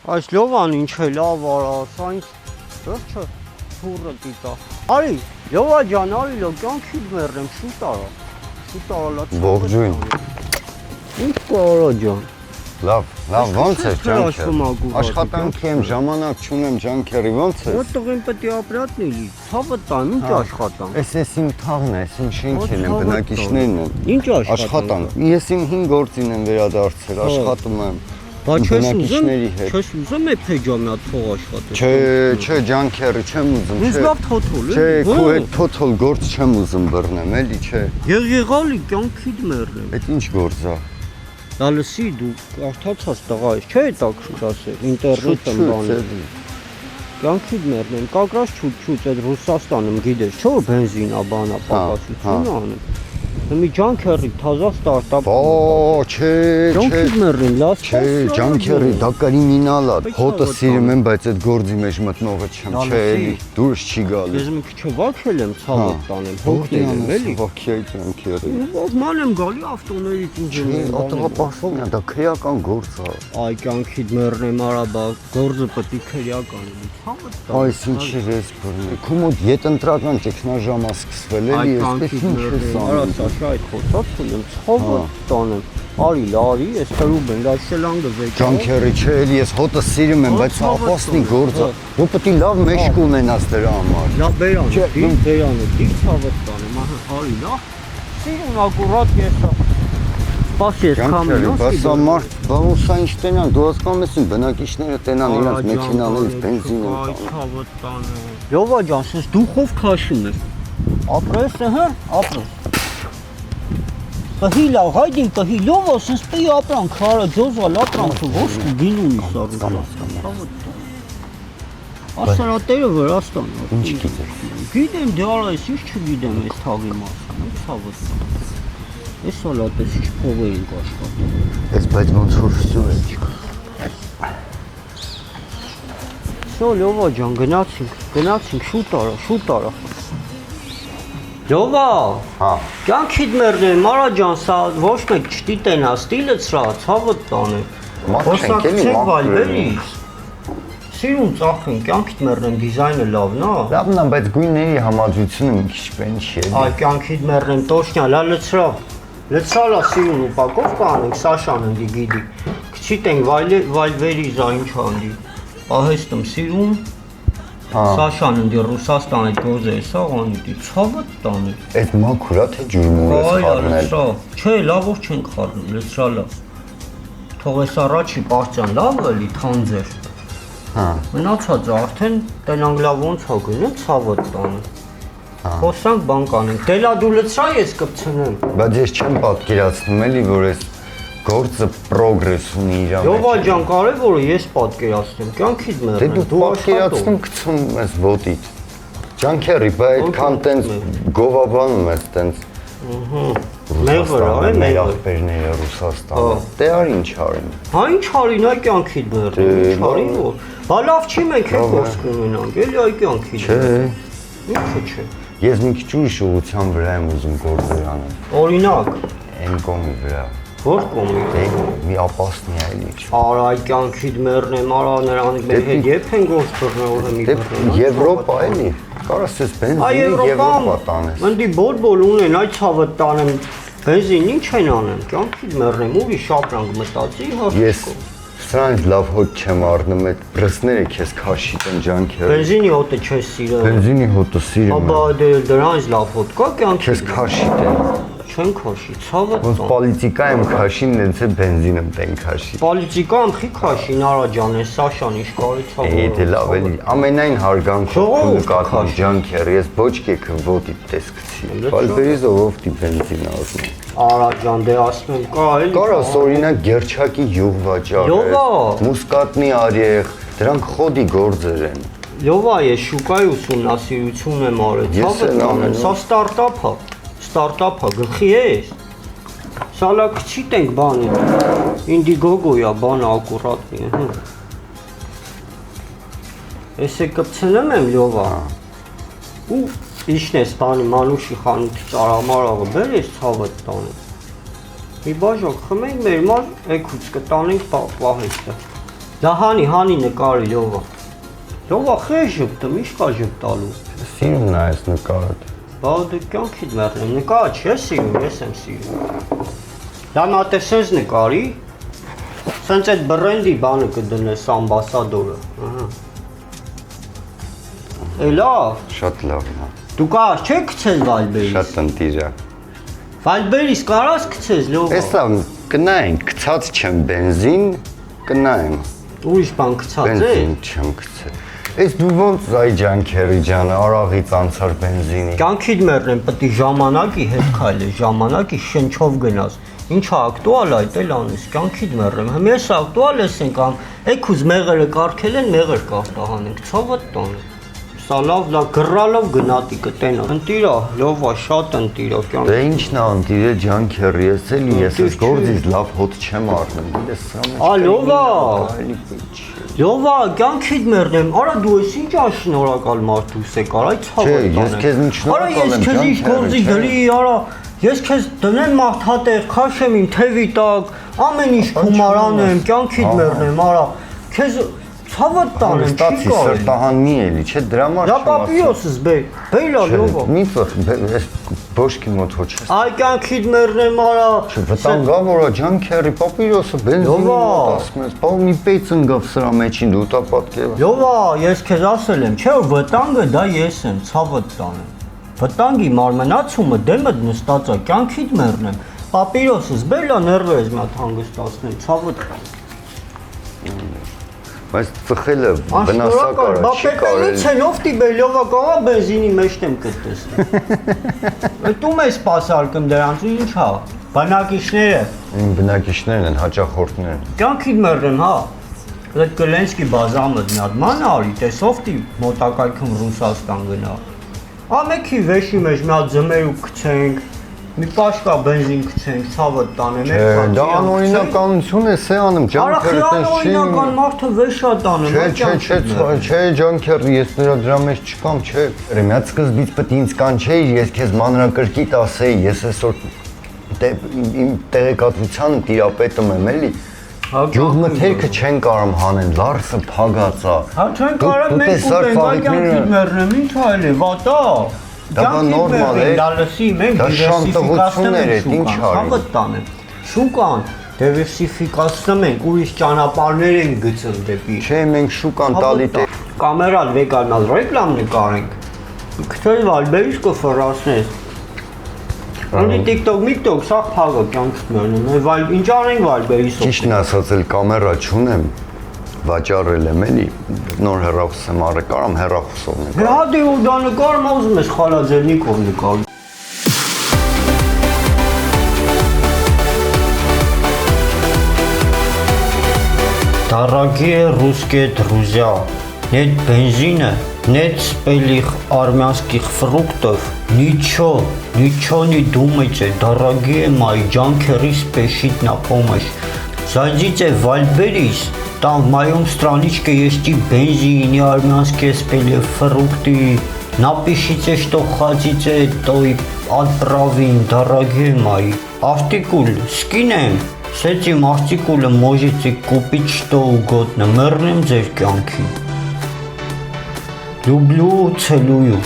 Այս լովան ինչ է լավ արա, սա ինձ վերջը թուրը դիտա։ Արի, լովա ջան, արի լո, կյանքիդ մեռնեմ, շուտ արա։ Շուտ արա լա։ Ողջույն։ Ինչ կարա ջան։ Լավ, ոնց է ջանքեր։ Աշխատանքի եմ, ժամանակ չունեմ ջանքերի, ոնց է։ Ոտողին պետք է ապրատն էլի, ցավը տան, ինչ աշխատանք։ Էս իմ թաղն է, իմ շենքերն են, բնակիչներն են։ Ինչ աշխատանք։ Ես իմ 5 գործին եմ վերադարձել, աշխատում եմ։ Բա չես ուզում էփե ջան նա թող աշխատել։ Չէ, ջանքերը չեմ ուզում, չէ։ Լավ թոթոլ է։ Չէ, քո հետ թոթոլ գործ չեմ ուզում բռնեմ, էլի չէ։ Եղեղալի կյանքիդ մեռնեմ։ Այդ ինչ գործ է։ Դա լսի դու արդացած տղա ես, չէ՞ հետաքրքիր ասել, ինտերնետը բաներ։ Կյանքիդ մեռնեմ, կակրած չուտ այդ Ռուսաստանում գիտես, չէ՞ բենզինա բանա պակասություն անում։ Մի ջանքերի թազա ստարտափ։ Չէ։ Ջանքիդ մեռնեմ, լավ։ Չէ, ջանքերի դա կրիմինալ է։ Հոտը սիրում եմ, բայց այդ գործի մեջ մտնողը չեմ, չէ, էլի դուրս չի գալիս։ Ես մի քիչ վաքել եմ, ցավը տանեմ, հոգնել եմ, էլի։ Վաքի այդ ջանքերը։ Ման եմ գալի ավտոներից ինժեներ։ Ատղապաշտոնն է, դա քրեական գործ է։ Այ կյանքիդ մեռնեմ, արաբա, գործը պետք է քրեական լինի։ Ցավը տան։ Այս ինչ է ես բռնել։ Քո մոտ յետընտրական ճգնաժամ է սկսվել, էլի, այսպես ինչ է սա։ Այդ խոսած ունեմ, ցավը տանեմ, արի լարի, ես հրուբ եմ, լացելանգը վեճ։ Ջանքերի չէ, էլի ես հոտը սիրում եմ, բայց ապասնի գործ է։ Դու պետք է լավ մեշկ ունենաս դրա համար։ Լավ բերանը, դիք ցավը տանեմ, ահա, արի լավ։ Սիրուն ակուրատ եսա։ Սպաս ես կամենոս։ Բայց ամարտ, բաղուսա ինչ տենան, դու հասկանում ես բնակիչները տենան իրանց մեքենաներից բենզին են տանում։ Ցավը տանեմ։ Լովա ջան, սես դուխով քաշում ես։ Ապրես, հա, ապրես։ Կհի լավ, հայդին կհի լով ասես պի ապրանք, հարը ջոզալ ապրանքը ոչ գին ունի սարուս։ Ասարատերը Վրաստան։ Ինչ գիտես։ Գիտեմ դյալ այս, ինչ չգիտեմ այս թաղի մասին, ցավը։ Այս սալատես ինչ փող էինք աշխատում։ Ես բայց ոնց որ վсё է չկա։ Շո լովա ջան, գնացինք, շուտ արա։ Լովա, հա։ Կյանքիդ մեռնեմ, Մարա ջան, սա ոչ մեկ չտիտենա, ստիլը ծրա, ցավը տանեմ։ Մաքրենք էլի վայլվելի։ Սիրուն ծախեն, կյանքիդ մեռնեմ, դիզայնը լավն է։ Լավն է, բայց գույների համադրությունը մի քիչ բենչ է։ Այ կյանքիդ մեռնեմ, տոշնյա, լա լցրա։ Լցրալա սիրուն ուպակով կանենք, Սաշան ընդի գիդի։ Քչիտենք վայլվերի զա ինչ անդի։ Պահեստում սիրուն։ Սաշան ընդի Ռուսաստան այդ գոզը է սա անդի, ցավը տանի։ Այդ մաքուր է թե ջուրմուր ես խառնել։ Չէ, լավ որ չենք խառնել, լցրալա։ Թող էս առաջի պարծան լավ էլի թանձեր։ Հա։ Մնացածը արդեն տենանք լավ ոնց է գնում, ցավը տանի։ Խոսանք բան կանենք։ Դե լա դու լցրա ես կպցնեմ։ Բայց ես չեմ պատկերացնում էլի, որ այս գործը պրոգրես ունի իր մեջ։ Լովա ջան, կարևորը ես պատկերացնեմ, կյանքիդ մեռնեմ։ Դե դու պատկերացնում գցում ես ոտիդ։ Ջանքերի, բայց այդքան տենց գովաբանում ես տենց։ Մեղր, մեր ախպերները Ռուսաստանը։ Դե արի ինչ արին։ Հա ինչ արին, այ կյանքիդ մեռնեմ, ինչ արին որ։ Բա լավ չի մենք է խոսք ունենանք, էլի այ կյանքիդ։ Չէ։ Ինչու՞ չէ։ Ես մի քիչ ուրիշ ուղղության վրա եմ ուզում գործեր անել։ Օրինակ, Այն կողմի վրա։ որ կողմի։ Մի ապասնի է էլի։ Արա այ կյանքիդ մեռնեմ, արա նրանք մեր հետ երբ են գործ բռնողը մի բռնող։ Եվրոպա էլի։ Կարաս ես բենզինի Եվրոպա տանես։ Ընդի բոլ ունեն, այ ցավը տանեմ։ Բենզին ինչ են անեմ, կյանքիդ մեռնեմ, ուրիշ ապրանք մտածի հաշվի։ Սրանց լավ հոտ չեմ առնում, այդ բրսները քեզ քաշի տեն ջանքերը։ Բենզինի հոտը չես սիրում։ Բենզինի հոտը սիրում եմ։ Աբա դրանից լավ հոտ կա կյանքի։ Քեզ քաշի տեն։ Չեն քաշի, ցավը։ Ոնց պոլիտիկա եմ քաշին, նենց է բենզինը տեն քաշի։ Պոլիտիկա եմ խի քաշի, Նարա ջան, է Սաշան ինչ կարի ցավը։ Դե լավ էլի, ամենայն հարգանքով նկատում ջանքերը, ես ոչ կեքը ոտի տեսքցի։ Բալվերի զովովտի բենզին ասում։ Արա ջան, դե ասում եմ, կա էլի։ Կարաս օրինակ գերչակի յուղ վաճառել, մուսկատնի արիեղ, դրանք խոդի գործեր են։ Լովա, ես շուկայի ուսումնասիրություն եմ արել, ցավը տանեմ, սա ստարտափ է, գլխի ես։ Սալա քչիտ ենք բանի, ինդիգոգոյա բանը ակուրատ մի, հա։ Ես է կպցնեմ եմ լովա, ու իշն ես բանի մանուշի խանութի ծարամարաղը բեր ես ցավը տանեմ։ Մի բաժակ խմենք մեր մար էքուց կտանենք պահեստը։ Դա հանի նկարի լովա։ Լովա խես ժպտում, ի՞նչ կա ժպտալու։ Սիրում նայես նկարդ։ Բա դու կյանքիդ մեռնեմ, նկարը չի սիրում, ես եմ սիրում։ Դա մատեսես նկարի, սենց այդ բրենդի բանը կդնես ամբասադորը։ Լավ։ Շատ լավն է։ Դու կարաս չէ գցես Վալբերից։ Շատ ընտիր է։ Վալբերից կարաս գցես լովա։ Էսա կնայենք, գցած չեմ բենզին, կնայեմ։ Ուրիշ բան գցած է։ Բենզին չեմ գցել։ Էս դու ոնց այ ջանքերի ջանը, արաղից անցար բենզինի։ Կյանքիդ մեռնեմ, պետք է ժամանակի հետ քայլես, ժամանակի շնչով գնաս։ Ինչա ակտուալ այդ էլ անես, կյանքիդ մեռնեմ։ Հիմա ես ակտուալ ես ենք ամ, եկուզ մեղերը կարգել են, մեղեր կարտահանենք, ցավդ տանը։ Սա լավ գրալով գնատի կտենա։ Ընտիրա, լովա, շատ ընտիրա կյանք։ Դե ինչն է ընտիրը ջանքերի, ես էլի ես ես գործից լավ հոտ չեմ առնում։ Ես սա լովա։ Լովա, կյանքիդ մեռնեմ, արա դու ես ինչ աշնորհակալ մարդուս եք, արա ցավդ տանը։ Չէ, ես քեզ ինչ շնորհակալ եմ ջանքերի։ Արա ես քեզ ինչ գործի գրի, արա ես քեզ դնեմ մաղթատեղ, քաշեմ իմ թևի տակ, ամեն ինչ գումարանեմ, կյանքիդ մեռնեմ, արա քեզ ցավդ տանեմ, չի կարելի։ Սրտահանի էլի, չէ, դրա համար չեմ ասում։ Դա պապիոսս բեյլա լովա։ Մի ֆախ, ես բոշկի մոտ ոչ ես։ Այ կյանքիդ մեռնեմ, արա։ Վտանգավոր է ջանքերի, պապիրոսը բենզինի մոտ ասում ես, բա մի պեյծ ընկավ սրա մեջին, դու տա պատկերը։ Լովա, ես քեզ ասել եմ, չէ՞ որ վտանգը դա ես եմ, ցավդ տանեմ։ Վտանգի մարմնացումը դեմդ նստած է, կյանքիդ մեռնեմ։ Պապիրոսս բեյլա ներվերս մի հատ հանգստացնեմ, ցավդ տանեմ։ Բայց ծխելը վնասակար է, չի կարելի։ Ինչ է լոֆտի բելովա կողա բենզինի մեջտեմ կտեսնեմ։ Այդ ում է սպասարկում դրանց ու ինչ հա։ Բնակիչները։ Իմ բնակիչներն են, հաճախորդներն։ Կյանքիդ մեռնեմ, հա։ Այդ Կլենսկի բազամը մի հատ ման արի, տեսովտի մոտակայքում Ռուսաստան գնա։ Ամեքի վեշի մեջ մի հատ ձմերուկ գցենք, մի պաշկա բենզին գցենք, ցավը տանեմ, դա անօրինականություն է, սեանում ջանքերը տես չի։ Անօրինական մարդը վեշա տանեմ։ Չէ, ջանքերը ես դրա մեջ չկամ, չէ։ Մի հատ սկզբից պետք է ինձ կանչեի, ես քեզ մանրակրկիտ ասեի, ես այսօր իմ տեղեկատվության տիրապետում եմ, էլի։ Գյուղմթերքը չեն կարող հանեն, լարսը փագած է։ Հա չեն կարող մենք ուտենք, կյանքիդ մեռնեմ, ինչ այլ է, վատա։ Դա նորմալ է։ Դա լսի մենք դիվերսիֆիկացնում ենք, ինչ արի։ Տանեմ։ Շուկան դիվերսիֆիկացնում ենք, ուրիշ ճանապարհներ ենք գծել դեպի։ Չէ, մենք շուկան տալի տե։ Կամերան վեգանալ ռեկլամ նկարենք։ Քթել Վալբերից կֆրասնես։ Անդի TikTok, սա փագը կյանքիդ մեռնում։ Վայլ ինչ անենք Վալբերից։ Ճիշտն ասած էլ կամերա չունեմ, վաճառել եմ էլի, նոր հեռախոս եմ առել, կարամ հեռախոսով նկարել։ Հա դե ու դա նկարում ուզում ես խալաձերնիկով նկարել։ Дорогие русские друзья, нет бензина, нет спелых армянских фруктов, ничего не думайте, дорогие мои джанкеры, спешите на помощь. Зайдите в Вальберис, там в моем страничке есть и бензин, и армянские спелые фрукты. Напишите, что хотите, то и отправим, дорогие мои. Артикул скинем. С этим артикулом можете купить что угодно. Мэрнем ձեր կյանքին։ Люблю, целую.